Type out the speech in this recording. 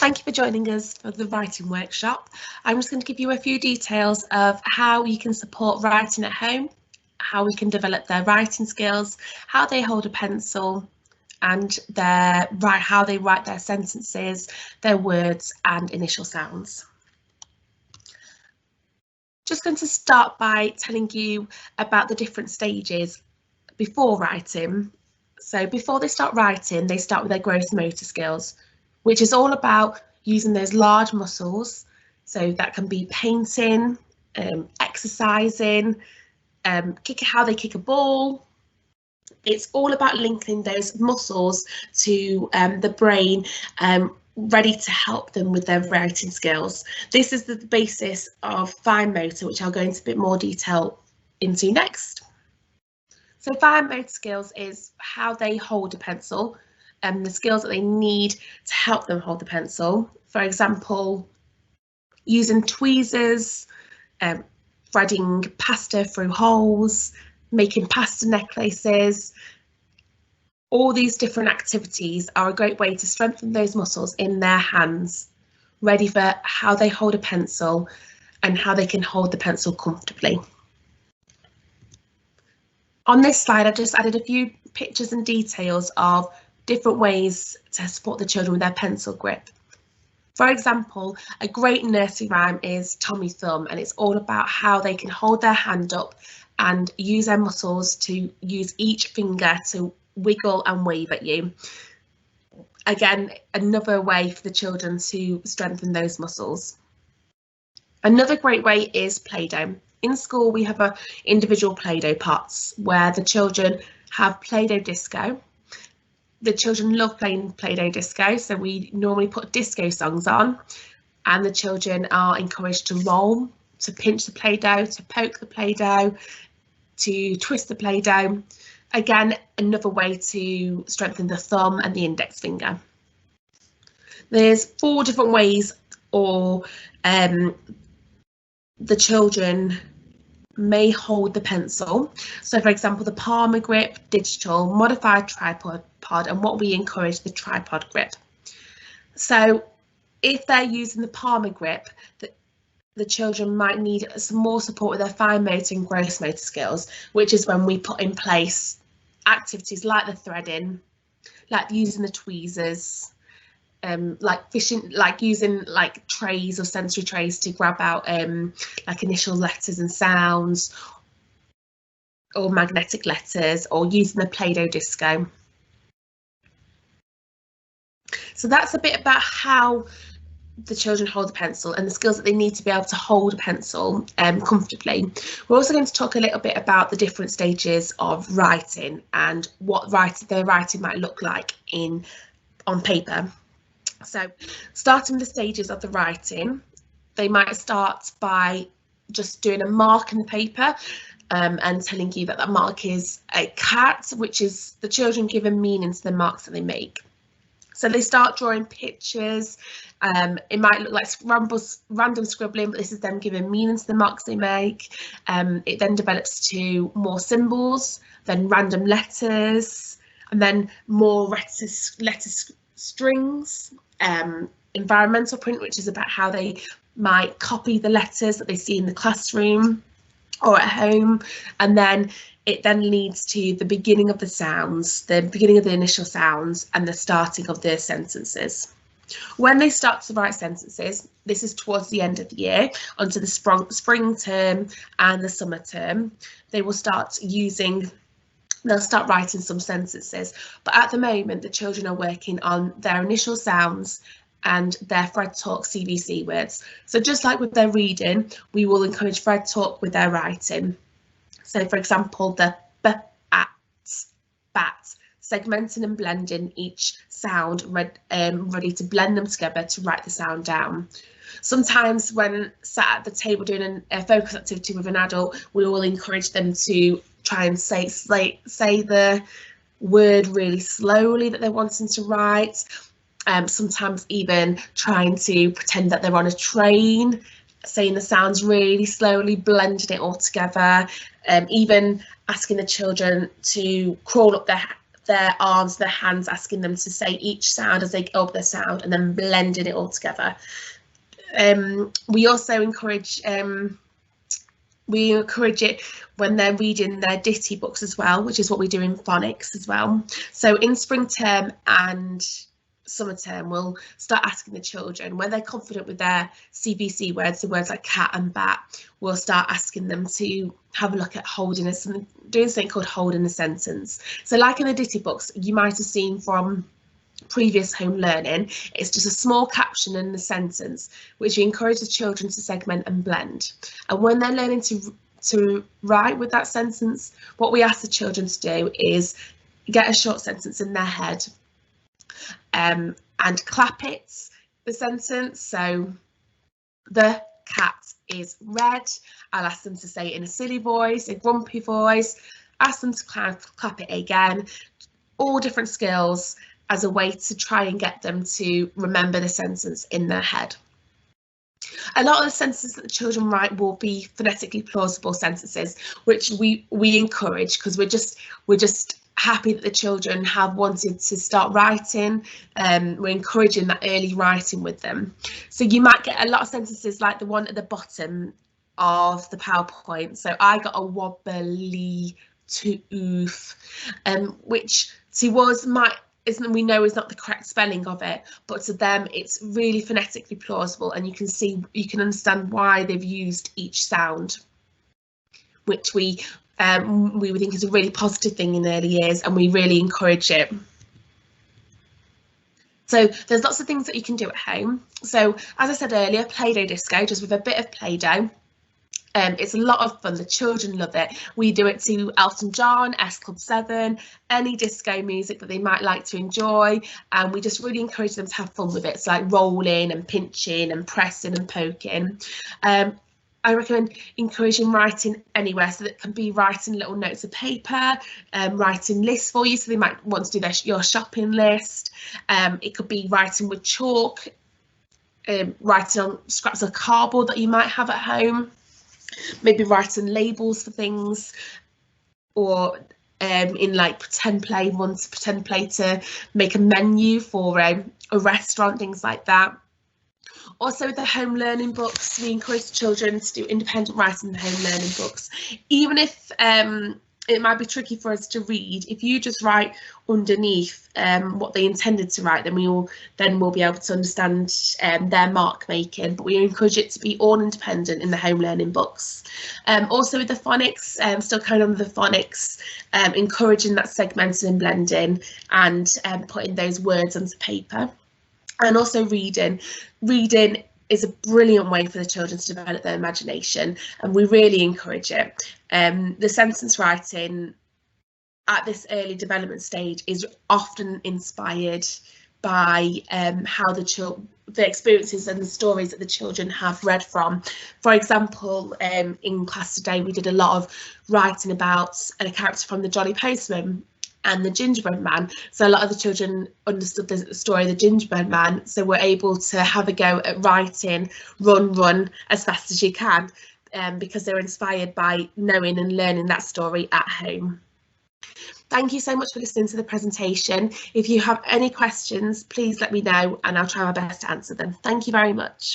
Thank you for joining us for the writing workshop. I'm just going to give you a few details of how you can support writing at home, how we can develop their writing skills, how they hold a pencil, and how they write their sentences, their words and initial sounds. Just going to start by telling you about the different stages before writing. So before they start writing, they start with their gross motor skills, which is all about using those large muscles. So that can be painting, exercising, how they kick a ball. It's all about linking those muscles to the brain, ready to help them with their writing skills. This is the basis of fine motor, which I'll go into a bit more detail into next. So fine motor skills is how they hold a pencil and the skills that they need to help them hold the pencil. For example, using tweezers, threading pasta through holes, making pasta necklaces. All these different activities are a great way to strengthen those muscles in their hands, ready for how they hold a pencil and how they can hold the pencil comfortably. On this slide, I've just added a few pictures and details of different ways to support the children with their pencil grip. For example, a great nursery rhyme is Tommy Thumb, and it's all about how they can hold their hand up and use their muscles to use each finger to wiggle and wave at you. Again, another way for the children to strengthen those muscles. Another great way is Play-Doh. In school, we have individual Play-Doh pots where the children have Play-Doh disco. The children love playing Play-Doh disco, so we normally put disco songs on, and the children are encouraged to roll, to pinch the Play-Doh, to poke the Play-Doh, to twist the Play-Doh. Again, another way to strengthen the thumb and the index finger. There's 4 different ways the children may hold the pencil. So for example, the Palmer grip, digital, modified tripod, and what we encourage, the tripod grip. So if they're using the Palmer grip, the children might need some more support with their fine motor and gross motor skills, which is when we put in place activities like the threading, like using the tweezers, like fishing, like using like trays or sensory trays to grab out like initial letters and sounds, or magnetic letters, or using the Play-Doh disco. So that's a bit about how the children hold the pencil and the skills that they need to be able to hold a pencil comfortably. We're also going to talk a little bit about the different stages of writing and what their writing might look like on paper. So starting the stages of the writing, they might start by just doing a mark in the paper and telling you that mark is a cat, which is the children giving meaning to the marks that they make. So they start drawing pictures. It might look like random scribbling, but this is them giving meaning to the marks they make. It then develops to more symbols, then random letters, and then more letter strings. Environmental print, which is about how they might copy the letters that they see in the classroom or at home, and then it then leads to the beginning of the sounds, the beginning of the initial sounds, and the starting of the sentences. When they start to write sentences, this is towards the end of the year, onto the spring term and the summer term, they'll start writing some sentences, but at the moment the children are working on their initial sounds and their Fred Talk CVC words. So just like with their reading, we will encourage Fred Talk with their writing. So for example, the b, at, bat, segmenting and blending each sound, ready to blend them together to write the sound down. Sometimes when sat at the table doing a focus activity with an adult, we will encourage them to try and say the word really slowly that they're wanting to write. Sometimes even trying to pretend that they're on a train, saying the sounds really slowly, blending it all together. Even asking the children to crawl up their arms, their hands, asking them to say each sound as they go up their sound and then blending it all together. We also encourage it when they're reading their ditty books as well, which is what we do in phonics as well. So in spring term and summer term, we'll start asking the children when they're confident with their CVC words, the words like cat and bat, we'll start asking them to have a look at doing something called holding a sentence. So like in the ditty books, you might have seen from previous home learning, it's just a small caption in the sentence, which we encourage the children to segment and blend. And when they're learning to write with that sentence, what we ask the children to do is get a short sentence in their head and clap the sentence. So the cat is red. I'll ask them to say it in a silly voice, a grumpy voice, ask them to clap it again. All different skills as a way to try and get them to remember the sentence in their head. A lot of the sentences that the children write will be phonetically plausible sentences, which we encourage because we're just happy that the children have wanted to start writing. We're encouraging that early writing with them. So you might get a lot of sentences like the one at the bottom of the PowerPoint. So I got a wobbly tooth, which to us we know is not the correct spelling of it, but to them it's really phonetically plausible, and you can understand why they've used each sound, which we would think is a really positive thing in early years, and we really encourage it. So there's lots of things that you can do at home. So as I said earlier, Play-Doh Disco, just with a bit of Play-Doh. It's a lot of fun. The children love it. We do it to Elton John, S Club 7, any disco music that they might like to enjoy, and we just really encourage them to have fun with it. So like rolling and pinching and pressing and poking. I recommend encouraging writing anywhere, so that can be writing little notes of paper, writing lists for you, so they might want to do your shopping list. It could be writing with chalk, writing on scraps of cardboard that you might have at home. Maybe writing labels for things, or in like pretend play, pretend play to make a menu for a restaurant, things like that. Also with the home learning books, we encourage children to do independent writing in the home learning books. Even if it might be tricky for us to read, if you just write underneath what they intended to write, then we'll be able to understand their mark making. But we encourage it to be all independent in the home learning books. Also with the phonics, still kind of the phonics, encouraging that segmenting and blending, and putting those words onto paper. And also reading. Reading is a brilliant way for the children to develop their imagination, and we really encourage it. The sentence writing at this early development stage is often inspired by how the experiences and the stories that the children have read from. For example, in class today we did a lot of writing about a character from The Jolly Postman and the Gingerbread Man. So a lot of the children understood the story of the Gingerbread Man, so we're able to have a go at writing run as fast as you can, because they're inspired by knowing and learning that story at home. Thank you so much for listening to the presentation. If you have any questions, please let me know and I'll try my best to answer them. Thank you very much.